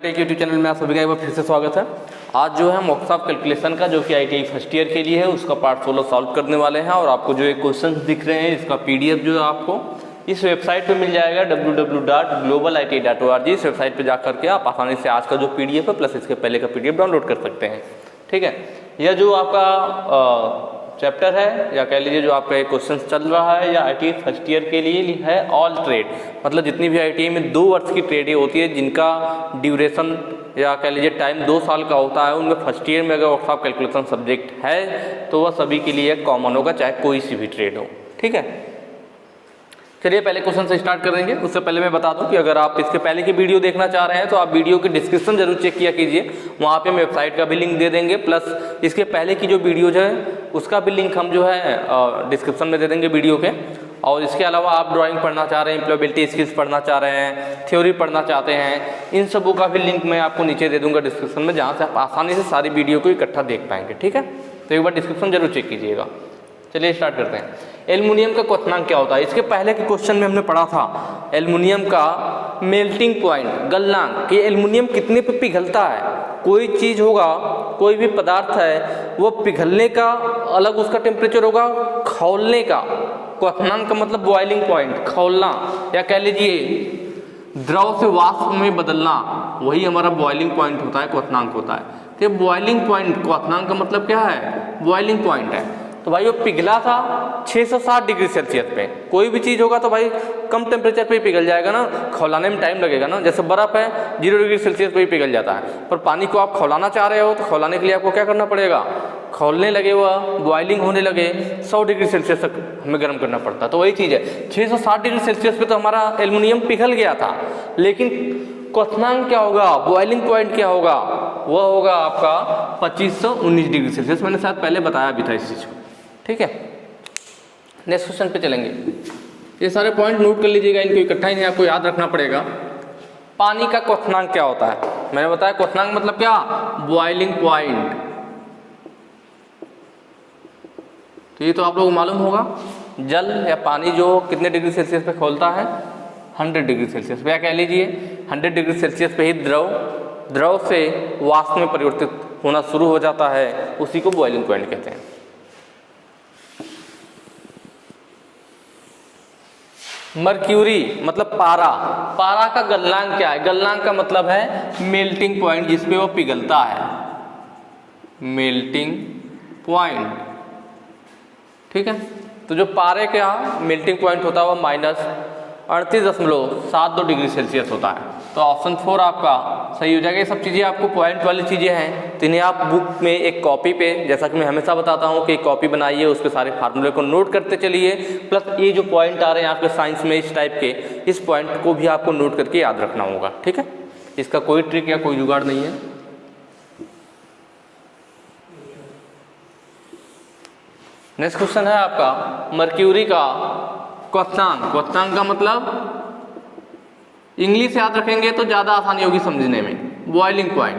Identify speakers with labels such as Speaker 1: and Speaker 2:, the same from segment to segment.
Speaker 1: Take YouTube channel में आप सभी का एक बार फिर से स्वागत है। आज जो है मॉक्स ऑफ कैलकुलेशन का जो कि आईटीआई फर्स्ट ईयर के लिए है उसका पार्ट 16 सॉल्व करने वाले हैं। और आपको जो ये क्वेश्चन दिख रहे हैं इसका पीडीएफ जो है आपको इस वेबसाइट पे मिल जाएगा www.globaliti.org। इस वेबसाइट पे जा करके आप आसानी से आज का जो पीडीएफ है प्लस इसके पहले का पीडीएफ डाउनलोड कर सकते हैं। ठीक है, यह जो आपका चैप्टर है या कह लीजिए जो आपका एक क्वेश्चन चल रहा है या आईटीआई फर्स्ट ईयर के लिए है ऑल ट्रेड, मतलब जितनी भी आईटीआई में 2 वर्ष की ट्रेडें होती है जिनका ड्यूरेशन या कह लीजिए टाइम 2 साल का होता है, उनमें फर्स्ट ईयर में अगर वर्कशॉप ऑफ कैलकुलेशन सब्जेक्ट है तो वह सभी के लिए कॉमन होगा, चाहे कोई सी भी ट्रेड हो। ठीक है, चलिए पहले क्वेश्चन से स्टार्ट करेंगे। उससे पहले मैं बता दूं कि अगर आप इसके पहले की वीडियो देखना चाह रहे हैं तो आप वीडियो की डिस्क्रिप्शन जरूर चेक किया कीजिए, वहाँ पे हम वेबसाइट का भी लिंक दे देंगे, प्लस इसके पहले की जो वीडियो है उसका भी लिंक हम जो है डिस्क्रिप्शन में दे देंगे वीडियो के। और इसके अलावा आप ड्राइंग पढ़ना चाह रहे हैं, एम्प्लॉयबिलिटी स्किल्स पढ़ना चाह रहे हैं, थ्योरी पढ़ना चाहते हैं, इन सबों का भी लिंक मैं आपको नीचे दे दूंगा डिस्क्रिप्शन में, जहाँ से आप आसानी से सारी वीडियो को इकट्ठा देख पाएंगे। ठीक है, तो एक बार डिस्क्रिप्शन जरूर चेक कीजिएगा। चलिए स्टार्ट करते हैं। एल्युमिनियम का क्वथनांक क्या होता है? इसके पहले के क्वेश्चन में हमने पढ़ा था एल्युमिनियम का मेल्टिंग पॉइंट, गलनांक, कि एल्युमिनियम कितने पे पिघलता है। कोई चीज़ होगा, कोई भी पदार्थ है, वो पिघलने का अलग उसका टेम्परेचर होगा, खौलने का। क्वथनांक का मतलब बॉइलिंग पॉइंट, खौलना, या कह लीजिए द्रव से वाष्प में बदलना, वही हमारा बॉइलिंग पॉइंट होता है, क्वथनांक होता है। तो बॉइलिंग पॉइंट, क्वथनांक का मतलब क्या है? बॉइलिंग पॉइंट है। तो भाई वो पिघला था 660 डिग्री सेल्सियस पे। कोई भी चीज़ होगा तो भाई कम टेम्परेचर पे ही पिघल जाएगा ना, खौलाने में टाइम लगेगा ना। जैसे बर्फ़ है 0 डिग्री सेल्सियस पे ही पिघल जाता है, पर पानी को आप खौलाना चाह रहे हो तो खौलाने के लिए आपको क्या करना पड़ेगा? खौलने लगे, वह बॉइलिंग होने लगे, 100 डिग्री सेल्सियस तक हमें गर्म करना पड़ता है। तो वही चीज़ है, 660 डिग्री सेल्सियस पे तो हमारा एल्युमिनियम पिघल गया था, लेकिन क्वथनांक क्या होगा, बॉइलिंग पॉइंट क्या होगा? वह होगा आपका 2519 डिग्री सेल्सियस। मैंने शायद पहले बताया भी था इस चीज़ को। ठीक है, नेक्स्ट क्वेश्चन पे चलेंगे। ये सारे पॉइंट नोट कर लीजिएगा, इनको इकट्ठा ही आपको याद रखना पड़ेगा। पानी का क्वथनांक क्या होता है? मैंने बताया क्वथनांक मतलब क्या? Boiling point. तो ये तो आप लोगों को मालूम होगा, जल या पानी जो कितने डिग्री सेल्सियस पे खौलता है? 100 डिग्री सेल्सियस पे, या कह लीजिए 100 डिग्री सेल्सियस पे ही द्रव से वाष्प में परिवर्तित होना शुरू हो जाता है, उसी को बॉइलिंग पॉइंट कहते हैं। मर्क्यूरी मतलब पारा, पारा का गलनांक क्या है? गलनांक का मतलब है मेल्टिंग पॉइंट, जिसपे वो पिघलता है, मेल्टिंग पॉइंट। ठीक है, तो जो पारे का मेल्टिंग पॉइंट होता है वो -38.72 डिग्री सेल्सियस होता है। तो ऑप्शन 4 आपका सही हो जाएगा। ये सब चीज़ें आपको पॉइंट वाली चीज़ें हैं, तो इन्हें आप बुक में एक कॉपी पे, जैसा कि मैं हमेशा बताता हूँ कि एक कॉपी बनाइए, उस पर सारे फार्मूले को नोट करते चलिए, प्लस ये जो पॉइंट आ रहे हैं आपके साइंस में इस टाइप के, इस पॉइंट को भी आपको नोट करके याद रखना होगा। ठीक है, इसका कोई ट्रिक या कोई जुगाड़ नहीं है। नेक्स्ट क्वेश्चन है आपका मर्क्यूरी का क्वथनांक। क्वथनांक का मतलब इंग्लिश याद रखेंगे तो ज़्यादा आसानी होगी समझने में। बॉइलिंग पॉइंट,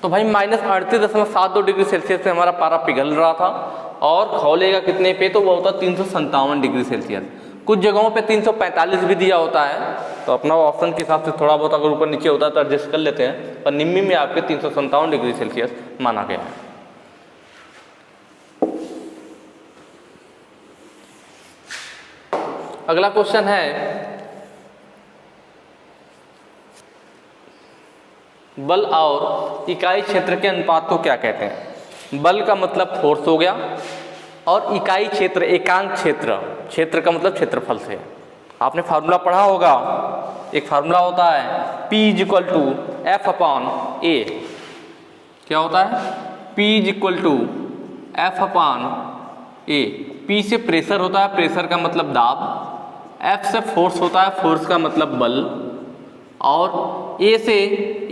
Speaker 1: तो भाई -38.72 डिग्री सेल्सियस पे हमारा पारा पिघल रहा था, और खौलेगा कितने पे? तो वो होता 357 डिग्री सेल्सियस। कुछ जगहों पे 345 भी दिया होता है, तो अपना ऑप्शन के हिसाब से थोड़ा बहुत अगर ऊपर नीचे होता है तो एडजस्ट कर लेते हैं, पर निम्मी में आपके 357 डिग्री सेल्सियस माना गया है। अगला क्वेश्चन है बल और इकाई क्षेत्र के अनुपात को क्या कहते हैं? बल का मतलब फोर्स हो गया, और इकाई क्षेत्र एकांक क्षेत्र, क्षेत्र का मतलब क्षेत्रफल से। आपने फार्मूला पढ़ा होगा, एक फार्मूला होता है P = F/A। क्या होता है? P = F/A। P से प्रेशर होता है, प्रेशर का मतलब दाब, F से फोर्स होता है, फोर्स का मतलब बल, और A से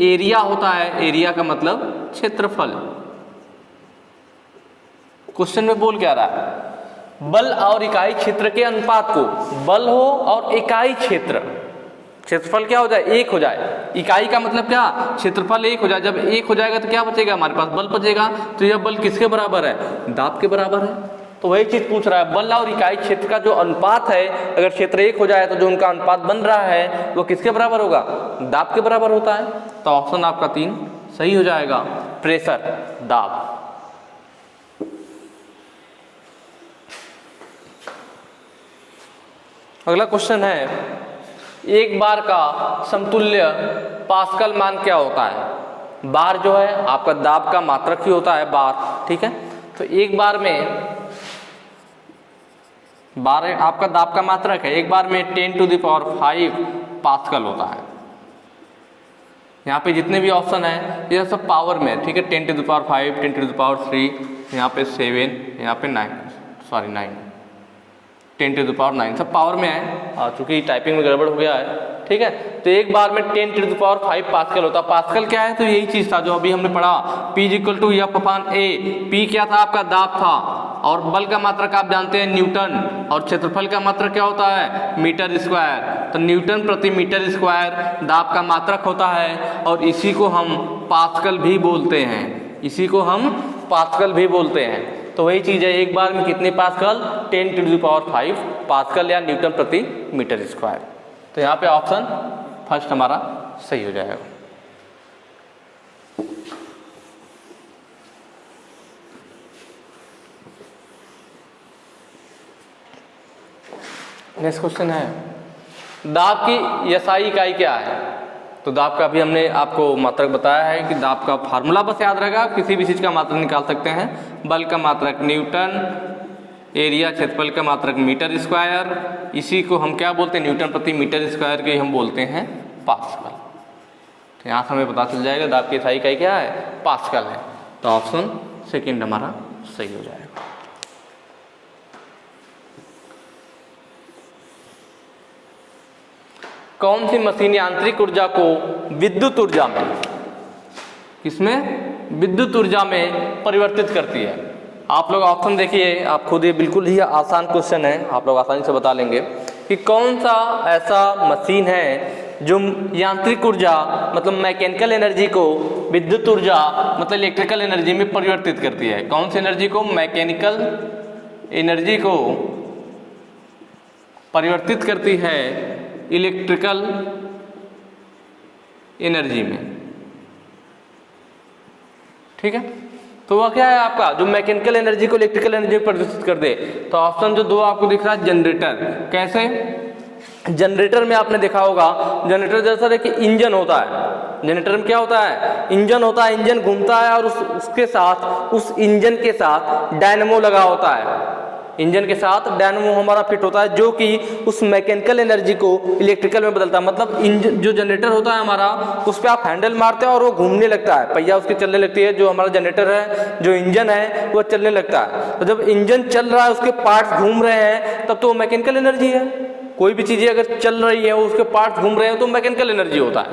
Speaker 1: एरिया होता है, एरिया का मतलब क्षेत्रफल। क्वेश्चन में बोल क्या रहा है? बल और इकाई क्षेत्र के अनुपात को, बल हो और इकाई क्षेत्र, क्षेत्रफल क्या हो जाए? 1 हो जाए। इकाई का मतलब क्या? क्षेत्रफल 1 हो जाए। जब 1 हो जाएगा तो क्या बचेगा? हमारे पास बल बचेगा। तो यह बल किसके बराबर है? दाब के बराबर है। तो वही चीज पूछ रहा है, बल और इकाई क्षेत्र का जो अनुपात है, अगर क्षेत्र 1 हो जाए तो जो उनका अनुपात बन रहा है वो किसके बराबर होगा? दाब के बराबर होता है। तो ऑप्शन आपका 3 सही हो जाएगा, प्रेशर, दाब। अगला क्वेश्चन है, एक बार का समतुल्य पास्कल मान क्या होता है? बार जो है आपका दाब का मात्रक ही होता है, बार, ठीक है। तो एक बार में, बार आपका दाब का मात्रक है, एक बार में 10⁵ पास्कल होता है। यहाँ पे जितने भी ऑप्शन है ये सब पावर में, ठीक है। 10⁵, 10⁵, यहाँ पे 7, यहाँ पे 9, 10⁹ सब पावर में है, चूंकि टाइपिंग में गड़बड़ हो गया है, ठीक है। तो एक बार में 10⁵ पास्कल होता है। पास्कल क्या है? तो यही चीज था जो अभी हमने पढ़ा, P = F/A। P क्या था? आपका दाब था, और बल का मात्रक आप जानते हैं न्यूटन, और क्षेत्रफल का मात्रक क्या होता है? Metre square. तो न्यूटन प्रति मीटर स्क्वायर दाब का मात्रक होता है, और इसी को हम पास्कल भी बोलते हैं, इसी को हम पास्कल भी बोलते हैं। तो वही चीज है, एक बार में कितने पास्कल? 10⁵ पास्कल या न्यूटन प्रति मीटर स्क्वायर। तो यहाँ पे ऑप्शन फर्स्ट हमारा सही हो जाएगा। नेक्स्ट क्वेश्चन है, दाब की एसआई इकाई क्या है? तो दाब का भी हमने आपको मात्रक बताया है कि दाब का फार्मूला बस याद रहेगा, किसी भी चीज का मात्रक निकाल सकते हैं। बल का मात्रक न्यूटन, एरिया क्षेत्रफल का मात्रक मीटर स्क्वायर, इसी को हम क्या बोलते हैं? न्यूटन प्रति मीटर स्क्वायर के हम बोलते हैं पास्कल। तो यहाँ से हमें पता चल जाएगा दाब की एसआई इकाई क्या है? पास्कल है। तो ऑप्शन सेकंड हमारा सही हो जाएगा। कौन सी मशीन यांत्रिक ऊर्जा को विद्युत ऊर्जा में, किसमें? विद्युत ऊर्जा में परिवर्तित करती है? आप लोग ऑप्शन देखिए, आप खुद, ये बिल्कुल ही आसान क्वेश्चन है, आप लोग आसानी से बता लेंगे कि कौन सा ऐसा मशीन है जो यांत्रिक ऊर्जा मतलब मैकेनिकल एनर्जी को विद्युत ऊर्जा मतलब इलेक्ट्रिकल एनर्जी में परिवर्तित करती है। कौन सी एनर्जी को? मैकेनिकल एनर्जी को परिवर्तित करती है इलेक्ट्रिकल एनर्जी में, ठीक है। तो वह क्या है आपका? जो मैकेनिकल एनर्जी को इलेक्ट्रिकल एनर्जी में परिवर्तित कर दे। तो ऑप्शन जो 2 आपको दिख रहा है, जनरेटर। कैसे? जनरेटर में आपने देखा होगा, जनरेटर जैसा देखिए इंजन होता है, जनरेटर में क्या होता है? इंजन होता है, इंजन घूमता है, और उसके साथ, उस इंजन के साथ डायनेमो लगा होता है, इंजन के साथ डायनेमो हमारा फिट होता है, जो कि उस मैकेनिकल एनर्जी को इलेक्ट्रिकल में बदलता है। मतलब इंजन, जो जनरेटर होता है हमारा, उस पर आप हैंडल मारते हैं और वो घूमने लगता है, पहिया उसकी चलने लगती है। जो हमारा जनरेटर है, जो इंजन है, वो चलने लगता है। तो जब इंजन चल रहा है, उसके पार्ट्स घूम रहे हैं, तब तो वो मैकेनिकल एनर्जी है। कोई भी चीज़ें अगर चल रही है, उसके पार्ट्स घूम रहे हैं, तो मैकेनिकल एनर्जी होता है,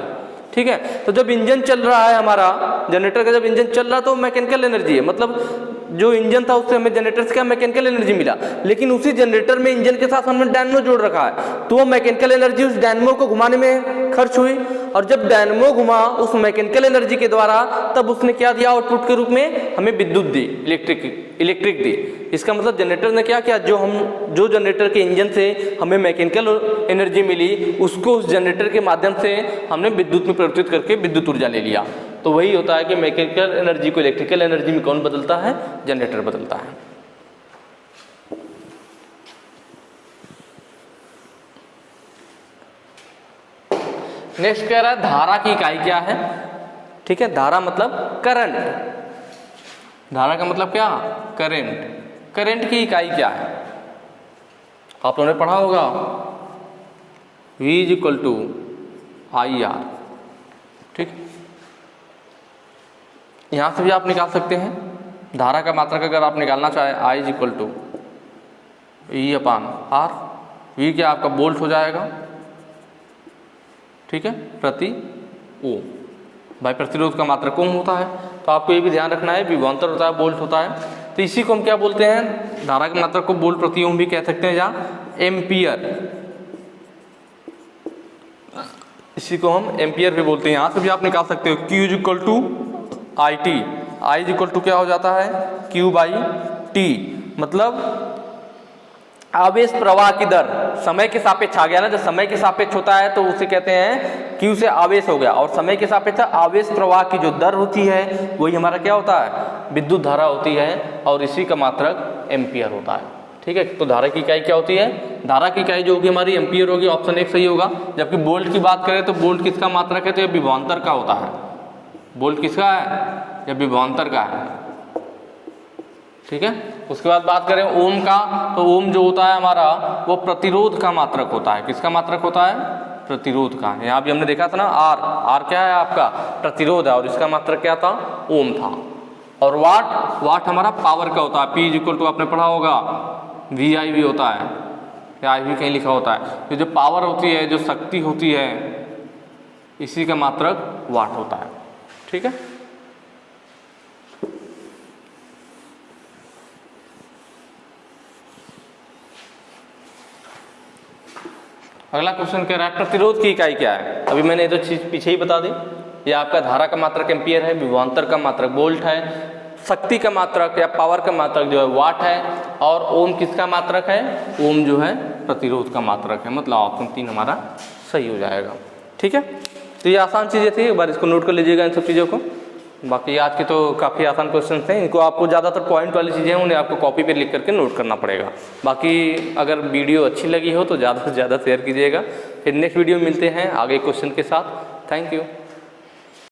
Speaker 1: ठीक है। तो जब इंजन चल रहा है हमारा, जनरेटर का जब इंजन चल रहा है, तो मैकेनिकल एनर्जी है। मतलब जो इंजन था उससे हमें जनरेटर से क्या मैकेनिकल एनर्जी मिला, लेकिन उसी जनरेटर में इंजन के साथ हमने डायनेमो जोड़ रखा है, तो वो मैकेनिकल एनर्जी उस डायनेमो को घुमाने में खर्च हुई, और जब डायनेमो घुमा उस मैकेनिकल एनर्जी के द्वारा, तब उसने क्या दिया? आउटपुट के रूप में हमें विद्युत दी, इलेक्ट्रिक दी। इसका मतलब जनरेटर ने क्या किया? जो जनरेटर के इंजन से हमें मैकेनिकल एनर्जी मिली, उसको उस जनरेटर के माध्यम से हमने विद्युत में परिवर्तित करके विद्युत ऊर्जा ले लिया। तो वही होता है कि मैकेनिकल एनर्जी को इलेक्ट्रिकल एनर्जी में कौन बदलता है? जनरेटर बदलता है। नेक्स्ट कह रहा है धारा की इकाई क्या है? ठीक है, धारा मतलब करंट। धारा का मतलब क्या? करंट। करंट की इकाई क्या है? आप लोगों ने पढ़ा होगा, V = IR, ठीक। यहां से भी आप निकाल सकते हैं धारा का मात्रक। अगर आप निकालना चाहे, I = E/R। V क्या आपका? वोल्ट हो जाएगा, ठीक है, प्रति ओम। भाई प्रतिरोध का मात्रक ओम होता है, तो आपको ये भी ध्यान रखना है, विभवांतर होता है, वोल्ट होता है। तो इसी को हम क्या बोलते हैं? धारा के मात्रक को वोल्ट प्रति ओम भी कह सकते हैं, या एम्पियर, इसी को हम एम्पियर भी बोलते हैं। यहाँ से भी आप निकाल सकते हो, Q = IT। I = क्या हो जाता है? Q/T। मतलब आवेश प्रवाह की दर समय के सापेक्ष आ गया ना, जब समय के सापेक्ष होता है तो उसे कहते हैं Q से आवेश हो गया, और समय के सापेक्ष आवेश प्रवाह की जो दर होती है वही हमारा क्या होता है, विद्युत धारा होती है, और इसी का मात्रक एम्पियर होता है। ठीक है, तो धारा की इकाई क्या होती है, धारा की इकाई जो होगी हमारी एम्पियर होगी, ऑप्शन 1 सही होगा। जबकि वोल्ट की बात करें तो वोल्ट किसका मात्रक है, तो यह विभवांतर का होता है। वोल्ट किसका है, यह विभवांतर का है। ठीक है, उसके बाद बात करें ओम का, तो ओम जो होता है हमारा वो प्रतिरोध का मात्रक होता है। किसका मात्रक होता है, प्रतिरोध का। यहाँ भी हमने देखा था ना, आर, आर क्या है आपका, प्रतिरोध है, और इसका मात्रक क्या था, ओम था। और वाट, वाट हमारा पावर का होता है, P इक्वल टू आपने पढ़ा होगा VI होता है, या आई भी कहीं लिखा होता है। तो जो पावर होती है, जो शक्ति होती है, इसी का मात्रक वाट होता है। ठीक है, अगला क्वेश्चन कह रहा है प्रतिरोध की इकाई क्या है। अभी मैंने ये तो चीज पीछे ही बता दी, ये आपका धारा का मात्रक एम्पियर है, विभवांतर का मात्रक वोल्ट है, शक्ति का मात्रक या पावर का मात्रक जो है वाट है, और ओम किसका मात्रक है, ओम जो है प्रतिरोध का मात्रक है। मतलब ऑप्शन 3 हमारा सही हो जाएगा। ठीक है, तो ये आसान चीज़ें थी, एक बार इसको नोट कर लीजिएगा इन सब चीज़ों को। बाकी आज के तो काफ़ी आसान क्वेश्चन थे, इनको आपको ज़्यादातर पॉइंट वाली चीज़ें हैं उन्हें आपको कॉपी पे लिख करके नोट करना पड़ेगा। बाकी अगर वीडियो अच्छी लगी हो तो ज़्यादा से ज़्यादा शेयर कीजिएगा। फिर नेक्स्ट वीडियो मिलते हैं आगे क्वेश्चन के साथ। Thank you.